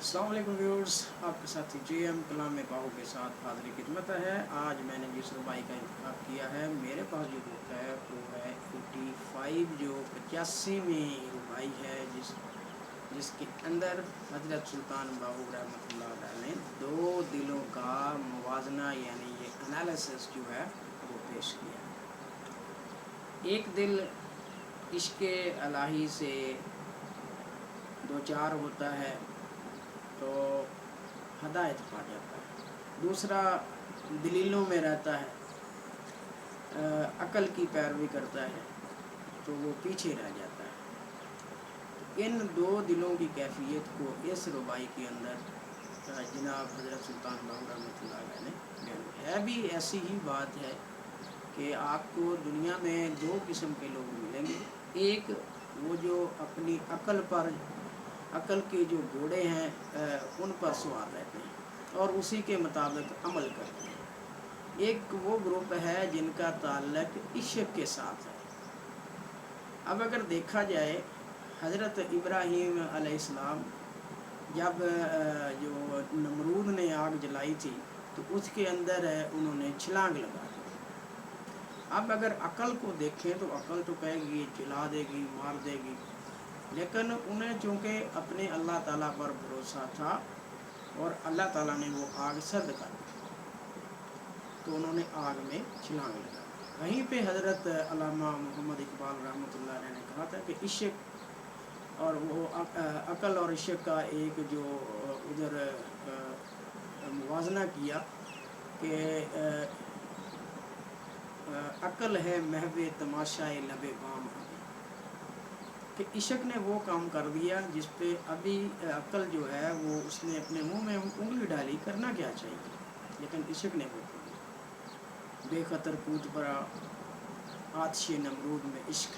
अस्सलाम वालेकुम व्यूअर्स, आपके साथ JM कलाम बाहू के साथ हाज़िर खिदमत है। आज मैंने जिस रुबाई का इंतखाब किया है, मेरे पास जो बुक है वो है 85 जो 85वीं रुबाई है, जिसके अंदर हज़रत सुल्तान बाहू रहमतुल्लाह अलैह ने दो दिलों का मुवाजना यानी ये एनालिसिस जो है वो पेश किया। एक दिल इश्क़ इलाही से दो चार होता है तो हदायत पा जाता है, दूसरा दलीलों में रहता है, अकल की पैरवी करता है तो वो पीछे रह जाता है। इन दो दिलों की कैफियत को इस रुबाई के अंदर जनाब हज़रत सुल्तान बाहू रहमतुल्लाह अलैह ने बयान किया है। भी ऐसी ही बात है कि आपको दुनिया में दो किस्म के लोग मिलेंगे। एक वो जो अपनी अकल के जो घोड़े हैं उन पर सवार रहते हैं और उसी के मुताबिक अमल करते हैं। एक वो ग्रुप है जिनका ताल्लुक इश्क के साथ है। अब अगर देखा जाए, हज़रत इब्राहीम अलैहिस्सलाम जब जो नमरूद ने आग जलाई थी तो उसके अंदर उन्होंने छलांग लगा दी। अब अगर अकल को देखें तो अकल तो कहेगी जला देगी, मार देगी, लेकिन उन्हें चूँकि अपने अल्लाह ताला पर भरोसा था और अल्लाह ताला ने वो आग सर्द कर दी तो उन्होंने आग में छलांग लगा। वहीं पे हज़रत अल्लामा मोहम्मद इकबाल रहमतुल्लाह अलैह ने कहा था कि इश्क और वो अकल और इश्क का एक जो उधर मुवाजना किया कि अकल है महवे तमाशाए लबे बाम, कि इश्क ने वो काम कर दिया जिस पे अभी अकल जो है वो उसने अपने मुंह में उंगली डाली, करना क्या चाहिए, लेकिन इश्क ने वो कर दिया। बेखतर कूद पड़ा आतिशे नमरूद में इश्क।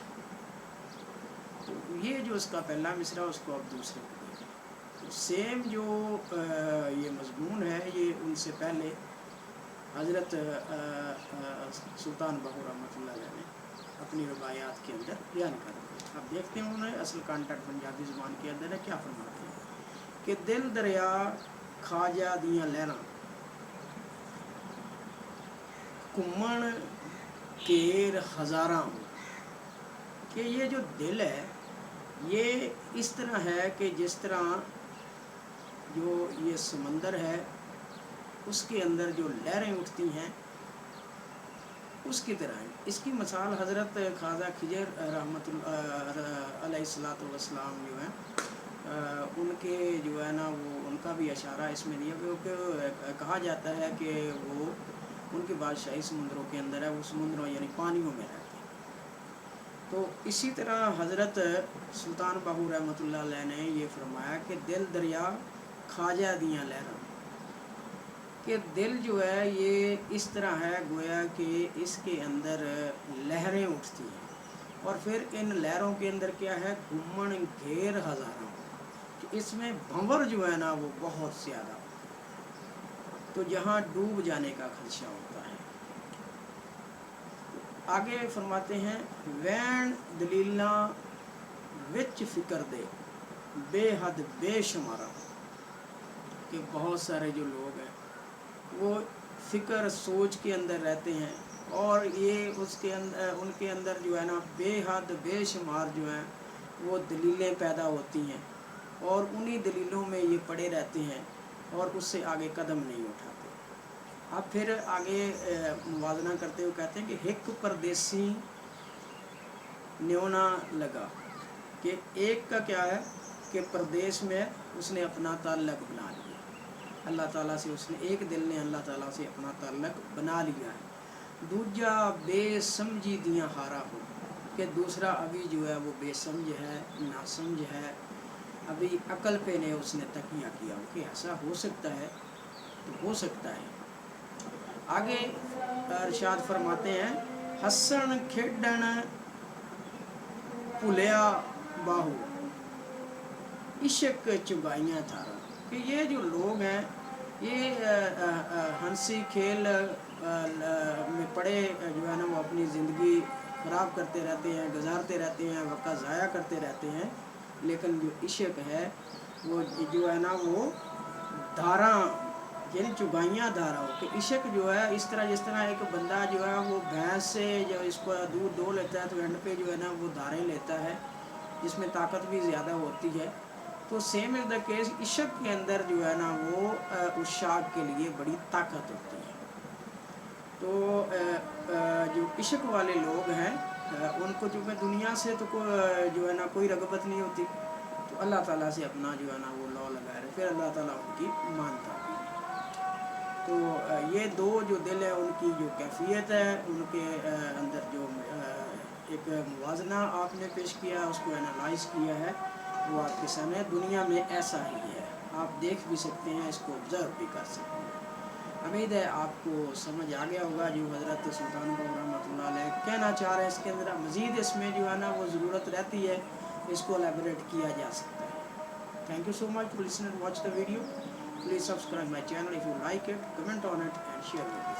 तो ये जो उसका पहला मिसरा उसको अब दूसरे तो सेम जो ये मजमून है ये उनसे पहले हज़रत सुल्तान बाहू रहमतुल्लाह अलैह ने अपनी रवायात के अंदर बयान कर दिया। अब देखते हैं उन्होंने असल कांटेक्ट पंजाबी ज़ुबान के अंदर है क्या फरमाते हैं कि दिल दरिया खाजा दियाँ लहरां घुमन घेर हज़ारां, कि ये जो दिल है ये इस तरह है कि जिस तरह जो ये समंदर है उसके अंदर जो लहरें उठती हैं उसकी तरह है। इसकी मिसाल हज़रत ख्वाजा खिजर अलैहिस्सलातु वस्सलाम जो हैं उनके जो है ना वो उनका भी इशारा इसमें दिया, क्योंकि कहा जाता है कि वो उनकी बादशाही समुद्रों के अंदर है, वो समुद्रों यानी पानियों में रहते हैं। तो इसी तरह हज़रत सुल्तान बाहू रहमतुल्लाह अलैह ने ये फरमाया कि दिल दरिया खाजा दियाँ लहरां, कि दिल जो है ये इस तरह है गोया कि इसके अंदर लहरें उठती हैं और फिर इन लहरों के अंदर क्या है घुमन घेर हज़ारों, कि इसमें भंवर जो है ना वो बहुत ज़्यादा, तो जहाँ डूब जाने का खदशा होता है। आगे फरमाते हैं वैन दलीला विच फ़िक्र दे बेहद बेशुमारा, कि बहुत सारे जो लोग हैं वो फ़िक्र सोच के अंदर रहते हैं और ये उसके अंदर उनके अंदर जो है ना बेहद बेशुमार जो हैं वो दलीलें पैदा होती हैं और उन्हीं दलीलों में ये पड़े रहते हैं और उससे आगे कदम नहीं उठाते। अब फिर आगे मुवाजना करते हुए कहते हैं कि हिक परदेसी न्योना लगा, कि एक का क्या है कि परदेश में उसने अपना ताल्लुक़ बना लिया अल्लाह ताला से, उसने एक दिल ने अल्लाह ताला से अपना ताल्लुक़ बना लिया है। दूजा बेसमझी दियाँ हारा हो, कि दूसरा अभी जो है वो बेसमझ है, नासमझ है, अभी अकल पे ने उसने तकिया किया कि ऐसा हो सकता है, तो हो सकता है। आगे इरशाद फरमाते हैं हसन खेडन भुलिया बाहू इश्क चुगाइयाँ थारा, कि ये जो लोग हैं ये हंसी खेल में पड़े जो है ना वो अपनी ज़िंदगी ख़राब करते रहते हैं, गुजारते रहते हैं, वक़्त ज़ाया करते रहते हैं, लेकिन जो इश्क है वो जो है ना वो धारा यानी चुगाइयाँ धाराओं कि इश्क जो है इस तरह, जिस तरह एक बंदा जो है वो भैंस से जो इसको दूध दो लेता है तो एंड पे जो है ना वो धारें लेता है जिसमें ताकत भी ज़्यादा होती है। तो सेम इज़ द केस, इश्क के अंदर जो है ना वो उस शाख के लिए बड़ी ताकत होती है। तो जो इश्क वाले लोग हैं उनको जो है दुनिया से तो जो है ना कोई रगबत नहीं होती, तो अल्लाह ताला से अपना जो है ना वो लौ लगाए रहे, फिर अल्लाह ताला उनकी मानता भी है। तो ये दो जो दिल है उनकी जो कैफियत है, उनके अंदर जो एक मुवाजना आपने पेश किया, उसको एनालाइज किया है, वो आपके सामने दुनिया में ऐसा ही है। आप देख भी सकते हैं, इसको ऑब्ज़र्व भी कर सकते हैं। उम्मीद है आपको समझ आ गया होगा जो हज़रत सुल्तान बाहू रहमतुल्लाह अलैह कहना चाह रहे हैं। इसके अंदर मज़ीद इसमें जो है ना वो ज़रूरत रहती है, इसको एलेबोरेट किया जा सकता है। Thank you so much for listening, watch the video. Please subscribe my channel if you like it, comment on it and share it.